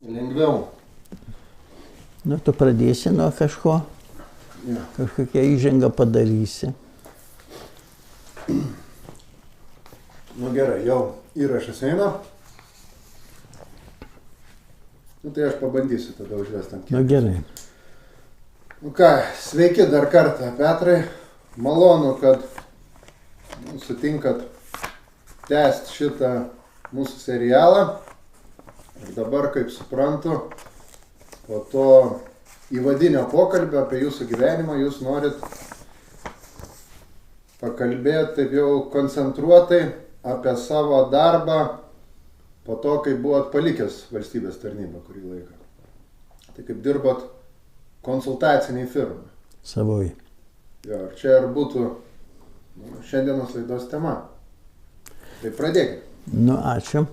Lengviau. Nu, tu pradėsi nuo kažko, kažkokią įžangą padarysi. Nu gerai, jau įrašas eina. Nu tai aš pabandysiu tada užvesti ant kiek. Nu gerai. Nu ką, sveiki dar kartą, Petrai. Malonu, kad sutinkat tęsti šitą mūsų serialą. Ir dabar, kaip suprantu, po to įvadinio pokalbio apie jūsų gyvenimą jūs norit pakalbėti taip jau koncentruotai apie savo darbą po to, kai buvot palikęs valstybės tarnybą kurį laiką. Tai kaip dirbot konsultaciniai firmai. Savoj. Jo, ir čia ir būtų šiandienos laidos tema. Tai pradėkime. Nu, ačiū.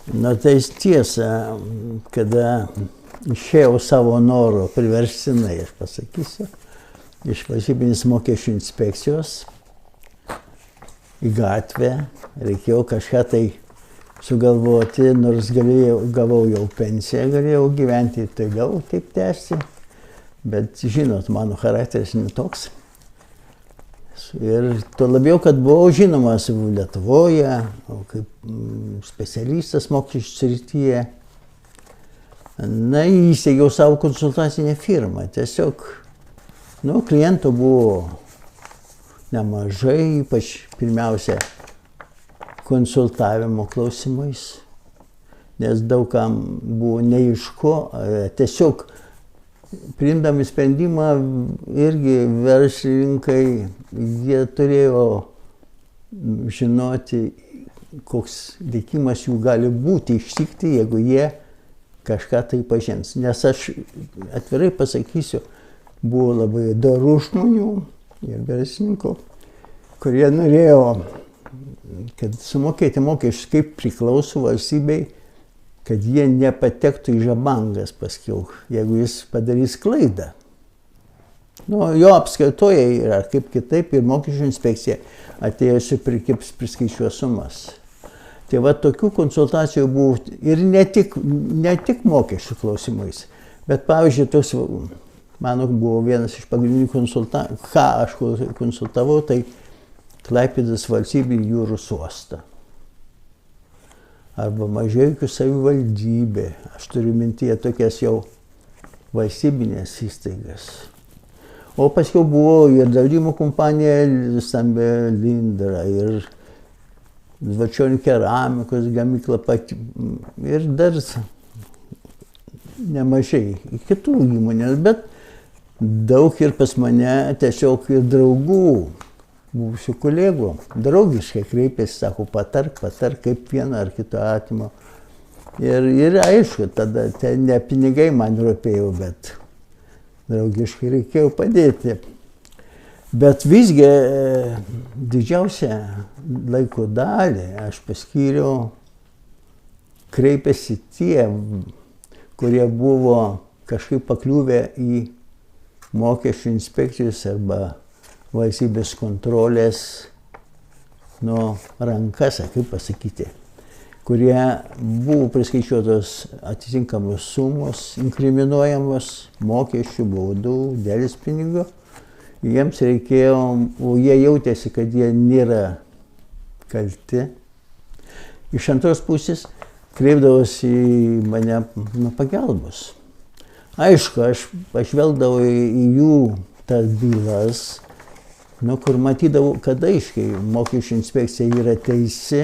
Na, tai tiesa, kada išėjau savo noro priverstinai, aš pasakysiu, iš valstybinės mokesčių inspekcijos į gatvę, reikėjo kažką tai sugalvoti, nors gavau jau pensiją, galėjau gyventi toliau, taip tęsti, bet žinot, mano charakteris netoks. Ir tuo labiau, kad buvau žinomas Lietuvoje, kaip specialistas mokesčių srityje. Na, įsteigiau savo konsultacinę firmą. Tiesiog, klientų buvo nemažai, ypač pirmiausia konsultavimo klausimais, nes daugam buvo neaišku, tiesiog priimdami sprendimą irgi verslininkai, jie turėjo žinoti, koks likimas jų gali būti ištikti, jeigu jie kažką tai pažins. Nes aš atvirai pasakysiu, buvo labai dorų žmonių ir verslininkų, kurie norėjo, kad sumokėti mokesčius kaip priklauso valstybei, kad jie nepatektų į žabangas paskiau, jeigu jis padarys klaidą. Jo apskaitoje yra kaip kitaip ir mokesčių inspekcija atėjusi priskaičiuos sumas. Tai va tokių konsultacijų buvo ir ne tik mokesčių klausimais, bet pavyzdžiui, toks, mano buvo vienas iš pagrindinių konsultacijų, ką aš konsultavau, tai Klaipėdos valstybinį jūros uostą. Arba Mažeikių savivaldybė, aš turiu mintyje tokias jau valstybinės įstaigas. O paskiau buvo ir draudimo kompanija stambia Lindra, ir Dvačionių keramikos gamykla pati, ir dar nemažai kitų įmonės, bet daug ir pas mane tiesiog ir draugų, buvusių kolegų, draugiškai kreipėsi, sako, patark, kaip vieną ar kitą atimą. Ir aišku, tada ne pinigai man rūpėjo, bet draugiškai reikėjo padėti. Bet visgi didžiausią laiko dalį aš paskyriau, kreipėsi tie, kurie buvo kažkaip pakliuvę į mokesčių inspekcijos arba valstybės kontrolės rankas, kaip pasakyti, kurie buvo priskaičiuotos atitinkamos sumos, inkriminuojamos mokesčių, baudų, delspinigių. Jiems reikėjo, o jie jautėsi, kad jie nėra kalti. Iš antros pusės kreipdavosi į mane pagalbos. Aišku, aš pažvelgdavau į jų tas bylas, kur matydavau, kad aiškiai mokesčių inspekcija yra teisi,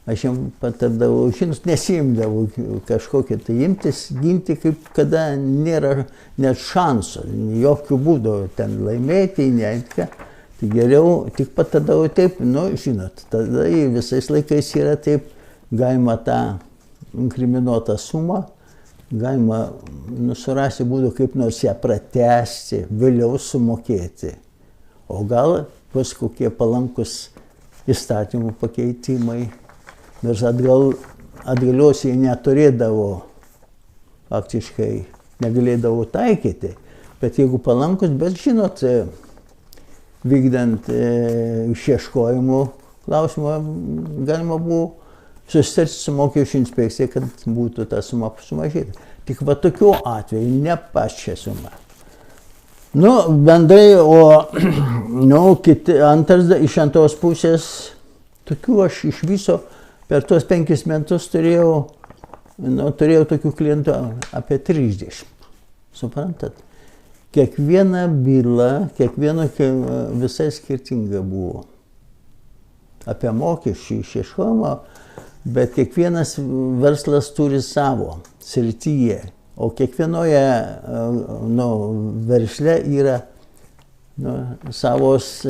aš jam patardavau, žinot, nesiimdavau kažkokią tai imtis, ginti, kaip kada nėra net šansų, jokių būdų ten laimėti, netką. Tai geriau tik patardavau taip, žinot, tada visais laikais yra taip, galima tą inkriminuotą sumą, galima surasti būdų, kaip nors ją pratęsti, vėliau sumokėti. O gal bus kokie palankus įstatymų pakeitimai, nors atgalios jie neturėdavo, faktiškai negalėdavo taikyti, bet jeigu palankus, bet žinot, vykdant išieškojimų klausimą, galima buvo susitarti su mokesčių inspekcija, kad būtų ta suma sumažėta. Tik va tokiu atveju, ne pačia suma. Nu, bendrai, iš antros pusės, tokių aš iš viso per tuos 5 metus turėjau tokių klientų apie 30. Suprantat? Kiekviena byla, visai skirtinga buvo. Apie mokesčių išieškojimą, bet kiekvienas verslas turi savo srityje, o kiekvienoje versle yra savos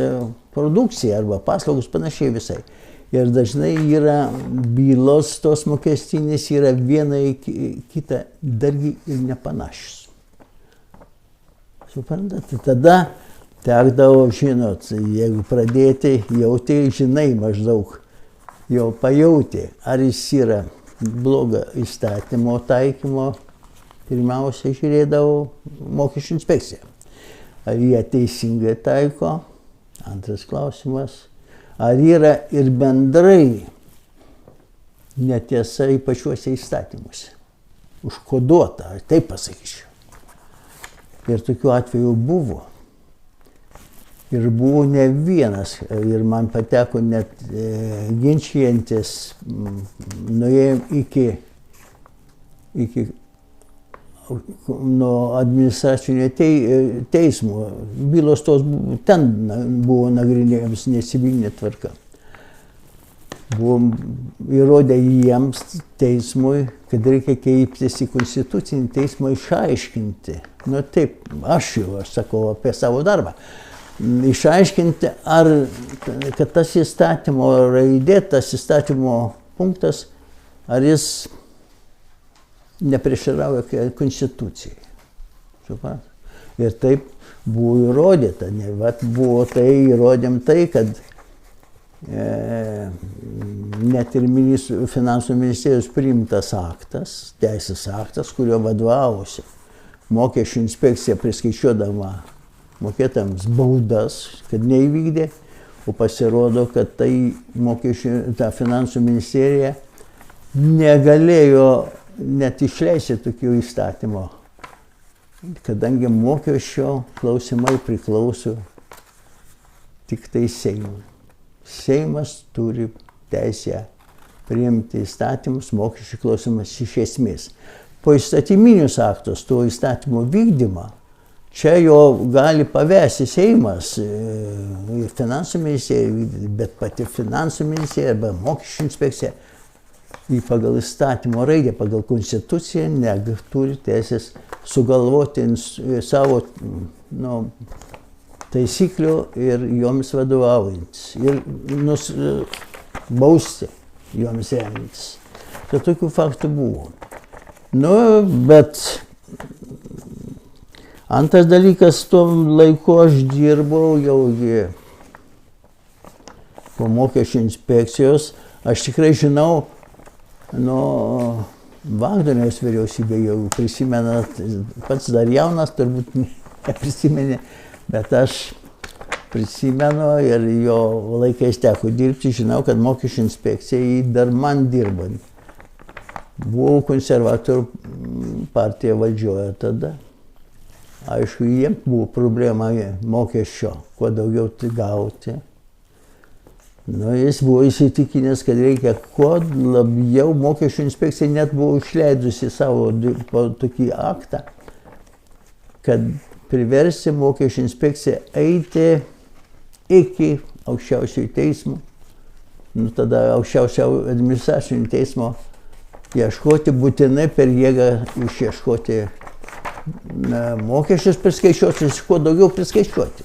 produkcija arba paslaugos panašiai visai. Ir dažnai yra bylos tos mokestinės yra viena į kitą dargi ir nepanašios. Suprantate, tada tekdavo, žinot, jeigu pradėti jauti, žinai maždaug, jau pajauti, ar jis yra bloga įstatymo taikymo, pirmiausia žiūrėdavo mokesčių inspekcija. Ar jie teisingai taiko? Antras klausimas. Ar yra ir bendrai netiesa į pačiuose įstatymuose? Užkoduota, ar taip pasakyčiau. Ir tokių atvejų buvo. Ir buvo ne vienas. Ir man pateko net ginčijantis, nuėjom iki nuo administracinio teismo. Bylos tos ten buvo nagrinėjamas necivilinė tvarka. Buvom įrodę jiems teismui, kad reikia kreiptis į konstitucinį teismą išaiškinti. Nu taip, aš sakau apie savo darbą. Išaiškinti, kad tas įstatymo raidė, tas įstatymo punktas, ar jis neprieštarauja konstitucijai. Suprat? Ir taip buvo įrodyta. Įrodėm tai, kad net ir finansų ministerijos priimtas aktas, teisės aktas, kurio vadovavosi mokesčių inspekcija priskaičiuodama mokėtams baudas, kad neįvykdė, o pasirodo, kad ta finansų ministerija negalėjo net išleisti tokių įstatymų, kadangi mokesčio klausimai priklauso tik tai Seimui. Seimas turi teisę priimti įstatymus, mokesčių klausimas iš esmės. Po įstatyminius aktus, to įstatymo vykdymą, čia jo gali pavesti Seimas, finansų ministerija, bet pati finansų ministerija arba mokesčių inspekcija pagal įstatymo raidę, pagal konstituciją neturi teisės sugalvoti savo taisyklių ir joms vadovaujantis ir bausti joms remiantis. Tai tokių faktų buvo. Bet antras dalykas, tuo laiku aš dirbau jau po mokesčių inspekcijos. Aš tikrai žinau, Vagdoniaus vyriausybė jau prisimenat, pats dar jaunas turbūt neprisimenė, bet aš prisimenu ir jo laikais teko dirbti, žinau, kad mokesčių inspekcijai dar man dirbant. Buvau konservatorių partija valdžioje tada. Aišku, jiems buvo problema mokesčio, kuo daugiau gauti. Jis buvo įsitikinęs, kad reikia kuo labiau, mokesčių inspekcija net buvo išleidusi savo tokį aktą, kad priversti mokesčių inspekciją eiti iki aukščiausiojo teismo, tada aukščiausio administracinio teismo ieškoti, būtinai per jėgą išieškoti mokesčius priskaičiuoti, kuo daugiau priskaičiuoti.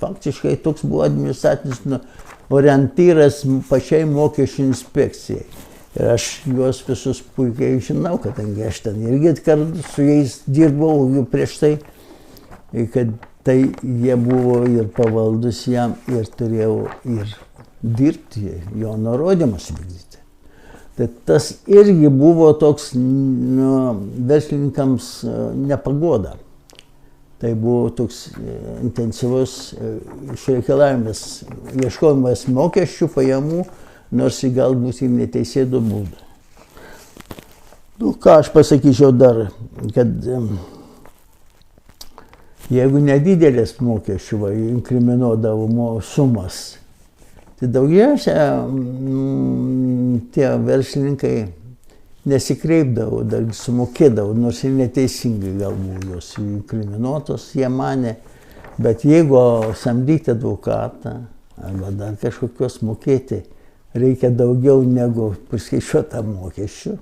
Faktiškai toks buvo administracinis orientyras pačiai mokesčių inspekcijai. Ir aš juos visus puikiai žinau, kadangi aš ten irgi kartu su jais dirbau prieš tai, kad tai jie buvo ir pavaldus jam ir turėjau ir dirbti, jo nurodymus vykdyti. Tai tas irgi buvo toks verslininkams nepagoda. Tai buvo toks intensyvus išreikalavimas, ieškojimas mokesčių, pajamų, nors ir galbūt ir neteisėtų būdų. Nu, ką aš pasakyčiau dar, kad jeigu nedidelės mokesčių inkriminuodavo sumas, tai daugiausia tie verslininkai nesikreipdavo, dar sumokėdavo, nors ir neteisingai galbūt jos inkriminuotos, jie manė, bet jeigu samdyti advokatą arba dar kažkokios mokėti, reikia daugiau negu priskaičiuotą mokesčių.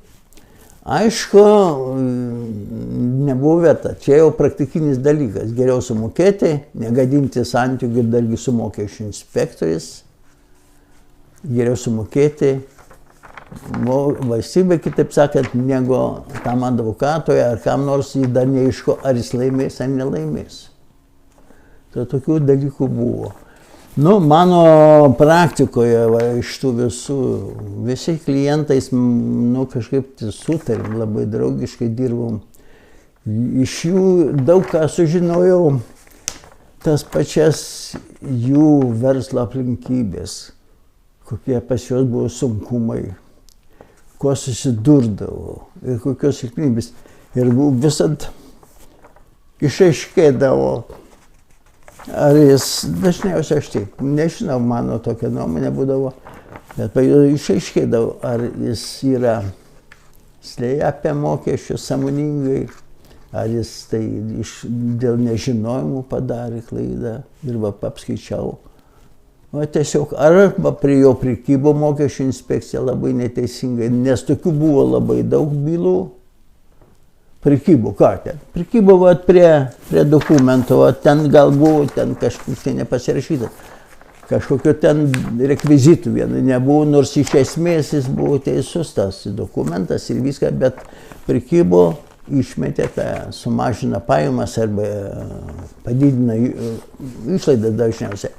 Aišku, nebuvo verta. Čia jau praktikinis dalykas. Geriau sumokėti, negadinti santykių dargi su mokesčių inspektoriais. Geriau sumokėti valstybė, kitaip sakant, negu tam advokatui ar kam nors jis dar neaišku, ar jis laimės ar nelaimės. Tai tokių dalykų buvo. Nu, mano praktikoje iš tų visi klientais, kažkaip sutarėm, labai draugiškai dirbom. Iš jų daug ką sužinojau, tas pačias jų verslo aplinkybės, kokie pas juos buvo sunkumai, kuo susidurdavo ir kokios silpnybės. Ir visad išaiškėdavo. Ar jis, dažniausiai aš taip, nežinau, mano tokia nuomonė būdavo, bet išaiškėdavo, ar jis yra slėpia mokesčius sąmoningai, ar jis tai dėl nežinojimų padarė klaidą ir apskaičiavo. O tiesiog, arba prie jo prikibo mokesčių inspekcija labai neteisingai, nes tokių buvo labai daug bylų. Prikibo, ką ten? Prikibo prie dokumento, ten gal buvo, ten kažkur tai nepasirašyta. Kažkokio ten rekvizitų vieno nebuvo, nors iš esmės jis buvo teisus tas dokumentas ir viską, bet prikibo, išmetė tą, sumažina pajamas arba padidina išlaidą dažniausiai.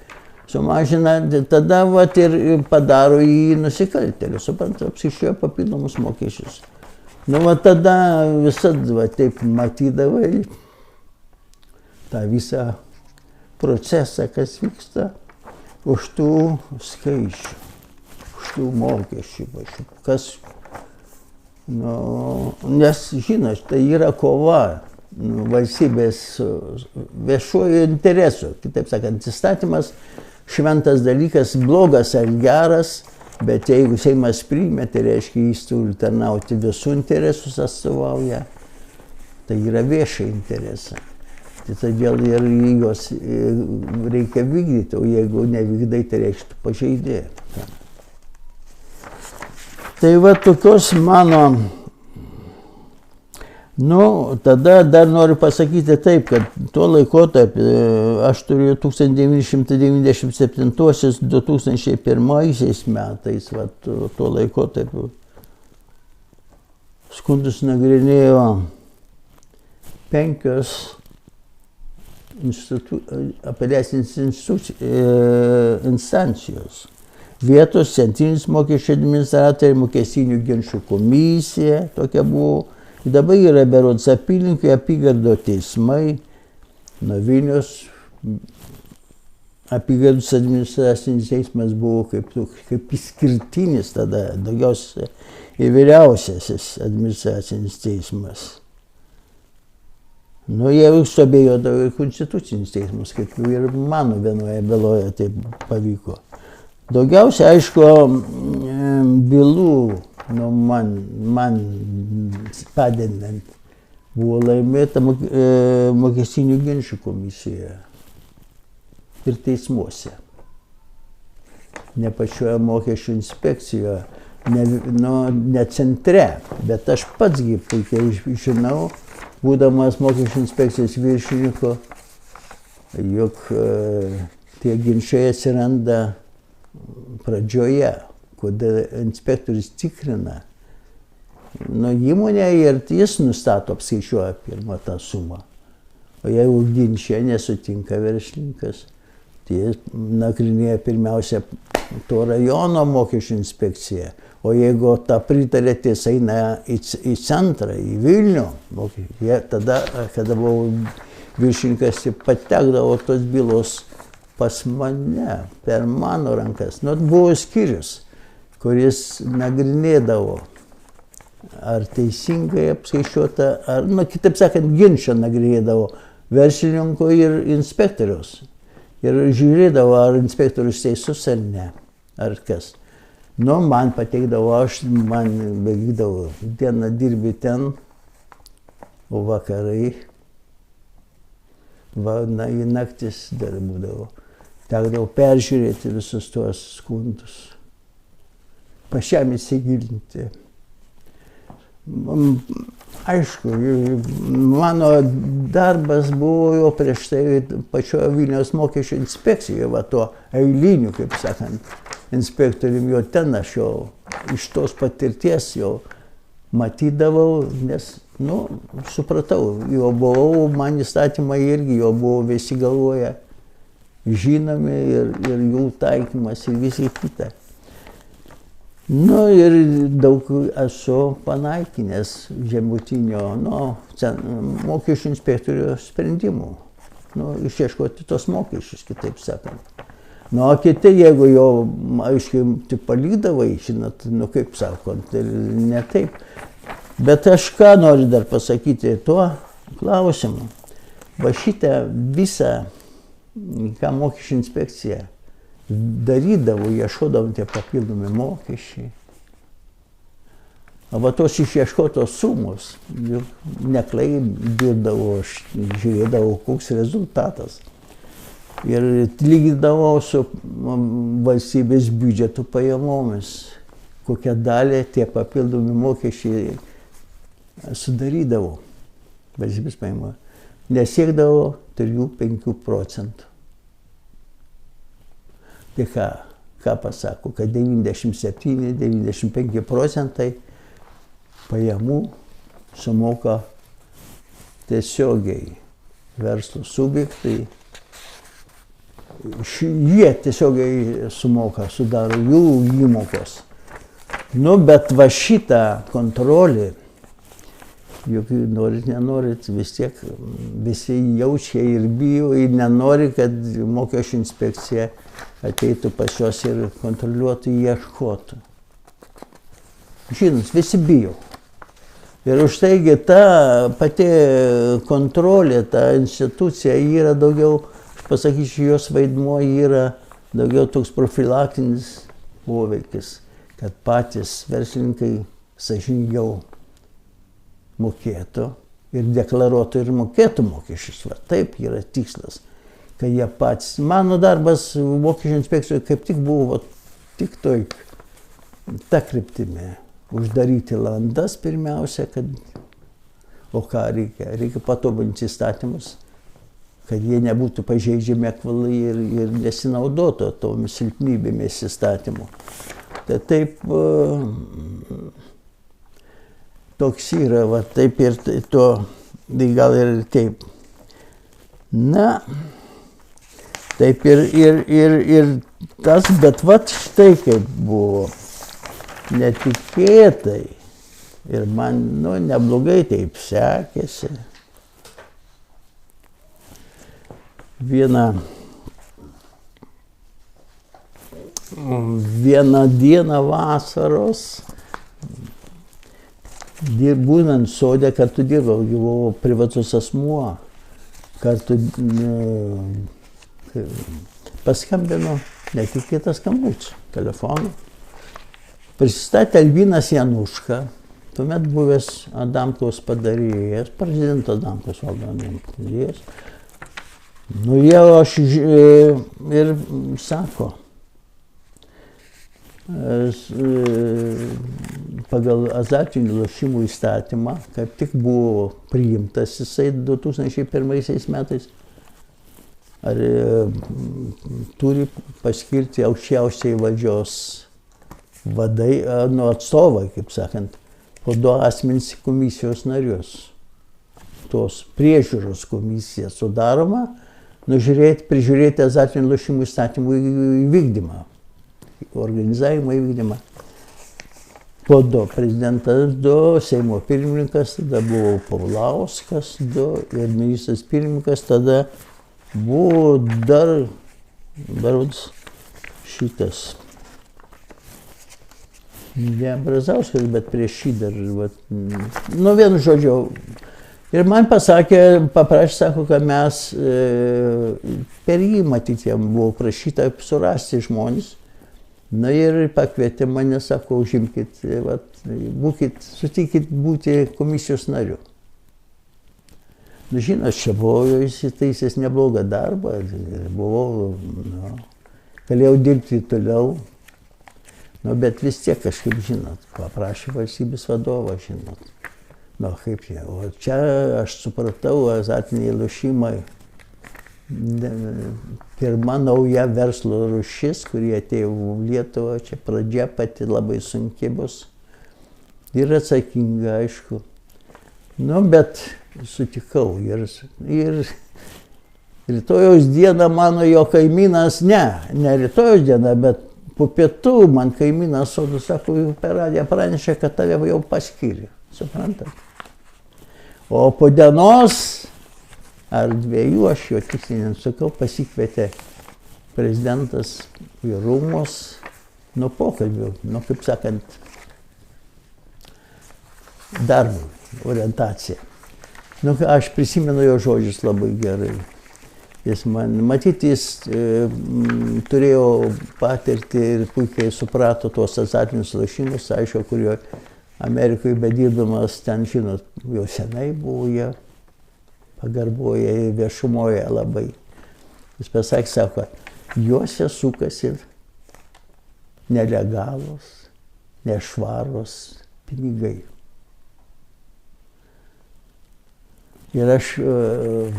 Sumažina, tada ir padaro jį nusikaltėliu, suprantu, apsišioja papildomus mokesčius. Nu, tada visad taip matydavai tą visą procesą, kas vyksta už tų skaičių, už tų mokesčių. Kas, nes, žinot, tai yra kova valstybės viešuoju interesu. Kitaip sakant, įstatymas šventas dalykas, blogas ar geras. Bet jeigu Seimas priėmė, tai reiškia, jis turi tarnauti visų interesus atstovauja, tai yra viešai interesą. Tai todėl ir juos reikia vykdyti, o jeigu nevykdai, tai reiškia pažeidė. Tai tokios mano, tada dar noriu pasakyti taip, kad tuo laikotarpiu, aš turiu 1997-2001 metais, tuo laikotarpiu skundus nagrinėjo 5 apeliacinės instancijos. Vietos centrinis mokesčių administratoriai, mokestinių ginčų komisija, tokia buvo. Dabar yra berods apylinkių apygardo teismai, nuo Vilniaus apygardos administracinis teismas buvo kaip išskirtinis tada, daugiausia ir vyriausiasis administracinis teismas. Jie suabejodavo ir konstitucinis teismas, kaip ir mano vienoje byloje taip pavyko. Daugiausia, aišku, bylų man padedant buvo laimėta mokestinių ginčų komisijoje ir teismuose. Ne pačioje mokesčių inspekcijoje, ne centre, bet aš patsgi puikiai žinau, būdamas mokesčių inspekcijos viršininku, jog tie ginčiai atsiranda pradžioje, kada inspektorius tikrina įmonę ir jis nustato, apskaičiuoja pirmą tą sumą. O jeigu ginče nesutinka verslininkas, tai jis nagrinėja pirmiausia to rajono mokesčių inspekciją. O jeigu tą pritarė, tai jis eina į centrą, į Vilnių. Tada, kada buvau viršininkas, patekdavo tos bylos pas mane, per mano rankas. Buvo skyrius, kuris nagrinėdavo, ar teisingai apskaičiuota, ar, kitaip sakant, ginčą nagrinėdavo verslininko ir inspektoriaus. Ir žiūrėdavo, ar inspektorius teisus ar ne, ar kas. Man pateikdavo, man beveikdavo, dieną dirbi ten, o vakarai, į naktis dar būdavo. Tekdavo peržiūrėti visus tuos skundus, pačiam įsigilinti. Aišku, mano darbas buvo jau prieš tai pačioje Vilniaus mokesčių inspekcijoje, va to eiliniu, kaip sakant, inspektorium, jo ten aš jau iš tos patirties jau matydavau, nes, supratau, jau buvau, man įstatymai irgi jau buvo visi galvoje žinomi ir jų taikymas ir visi kita. Ir daug esu panaikinęs žemutinio, mokesčių inspektorių sprendimų, išieškoti tos mokesčius, kitaip sakant. O kiti, jeigu jau, aiškiai, tik palydavai, žinot, kaip sakant, ne taip. Bet aš ką noriu dar pasakyti tuo klausimu. Va šitą visą, ką mokesčių inspekcija darydavo, ieškodavo tie papildomi mokesčiai. O va tos išieškotos sumos, neklai dirbdavo, aš žiūrėdavau, koks rezultatas. Ir lygindavau su valstybės biudžeto pajamomis, kokią dalį tie papildomi mokesčiai sudarydavo valstybės pajamų. Nesiekdavo 3–5 procentų. Tai ką pasako, kad 97–95 procentai pajamų sumoka tiesiogiai verslo subjektai. Jie tiesiogiai sumoka, sudaro jų įmokos. Bet va šitą kontrolę, juk norit, nenorit, vis tiek visi jaučia ir bijo ir nenori, kad mokesčių inspekcija ateitų pas juos ir kontroliuotų, ieškotų. Žinot, visi bijo. Ir už taigi ta pati kontrolė, ta institucija yra daugiau, aš pasakyčiau, jos vaidmuo yra daugiau toks profilaktinis poveikis, kad patys verslininkai sąžiningiau mokėtų ir deklaruotų ir mokėtų mokesčius. Taip yra tikslas, kad jie patys. Mano darbas mokesčių inspekcijoje kaip tik buvo tik ta kryptimi. Uždaryti landas pirmiausia, o ką reikia? Reikia patobulinti įstatymus, kad jie nebūtų pažeidžiami akvalai ir nesinaudotų tomis silpnybėmis įstatymų. Tai taip, toks yra, va taip ir to, gal ir taip. Taip ir tas, bet vat štai kaip buvo. Netikėtai ir man neblogai taip sekėsi. Vieną dieną vasaros, būnant sode, kartu dirbau, buvau privatus asmuo, kartu paskambino netikėtas skambutis telefonu. Prisistatė Albinas Januška, tuomet buvęs Adamkaus padarėjas, prezidento Adamkaus valdomas. Jau aš ir sako, pagal azartinių lošimų įstatymą, kaip tik buvo priimtas jisai 2001 metais, ar turi paskirti aukščiausiai valdžios vadai, atstovai, kaip sakant, po 2 asmenys komisijos narius. Tos priežiūros komisija sudaroma, prižiūrėti azartinių lošimų įstatymų įvykdymą, organizavimo įvykdymą. Po 2 prezidentas, 2 Seimo pirmininkas, tada buvo Paulauskas, 2 ir ministras pirmininkas, tada buvo dar šitas Ne Brazauskas, bet prieš šį dar, vat, nu vienu žodžiu. Ir man pasakė, paprašė, sako, kad mes per jį, matyti, jam buvo prašyta surasti žmonės. Na ir pakvietė mane, sako, užimkit, vat, sutikit būti komisijos nariu. Nu, žinot, čia buvau įsitaisęs neblogą darbą, buvau, nu, galėjau dirbti toliau. Nu, bet vis tiek kažkaip, žinot, paprašė valstybės vadovą, žinot. Nu, kaip čia, o čia aš supratau, azartiniai lošimai, pirma nauja verslo rūšis, kurie atėjo į Lietuvą, čia pradžia pati labai sunki bus ir atsakinga, aišku. Nu, bet sutikau ir rytojaus dieną mano jo kaimynas, ne rytojaus dieną, bet po pietų man kaimynas sodu, sako, per radiją pranešė, kad tave jau paskyrė, suprantat? O po dienos ar dviejų, aš jo tiksliai nesakau, pasikvietė prezidentas į rūmus, nu pokalbių, nu kaip sakant, darbų, orientacija. Nu, aš prisimenu jo žodžius labai gerai. Jis man, matyti, jis turėjo patirtį ir puikiai suprato tuos azartinius lošimus, aišku, kurio Amerikoje bedirbdamas ten, žinot, jau senai buvo jie, pagarboje viešumoje labai. Jis pasakė, sako, juose sukasi nelegalus, nešvarus pinigai. Ir aš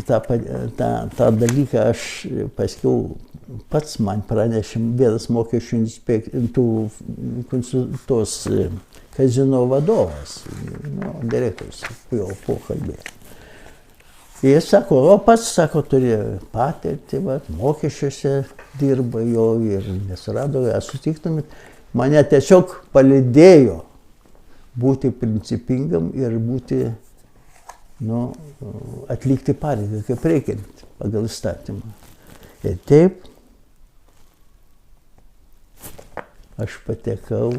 tą dalyką aš paskiau pats man pranešė vienas mokesčių tos kazino vadovas, nu, direktorius, jo pokalbė. Jis sako, o pats, sako, turi patirtį, mokesčiuose dirba jo ir nesurado, sutiktumėt. Mane tiesiog palydėjo būti principingam ir būti, nu, atlikti pareigą, kaip reikiant pagal įstatymą. Ir taip aš patekau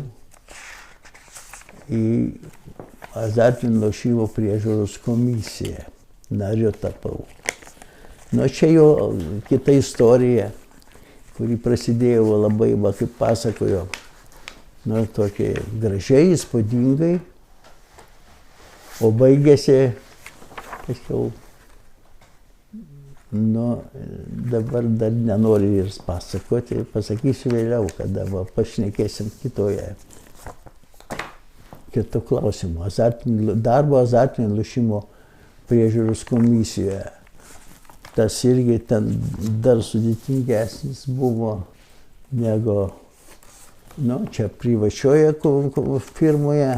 į azartinių lošimų priežiūros komisiją, nariu tapau. Nu, čia jo kita istorija, kuri prasidėjo labai, kaip pasakojo, nu, tokie gražiai, įspūdingai, o baigėsi, tačiau, nu, dabar dar nenoriu ir pasakoti, pasakysiu vėliau, kada pašnekėsim kitų klausimų. Darbo azartinių lošimų priežiūros komisijoje. Tas irgi ten dar sudėtingesnis buvo negu, nu, čia privačioje firmoje.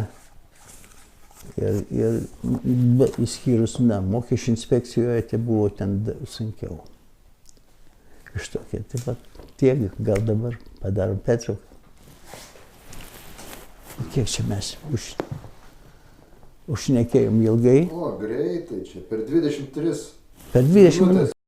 Ir išskyrus, mokesčių inspekcijoje, tai buvo ten sunkiau. Iš tokia, taip pat tiek, gal dabar padarom pertrauką. Kiek čia mes užšnekėjom ilgai? O, greitai čia, per 23 per 20 minučių.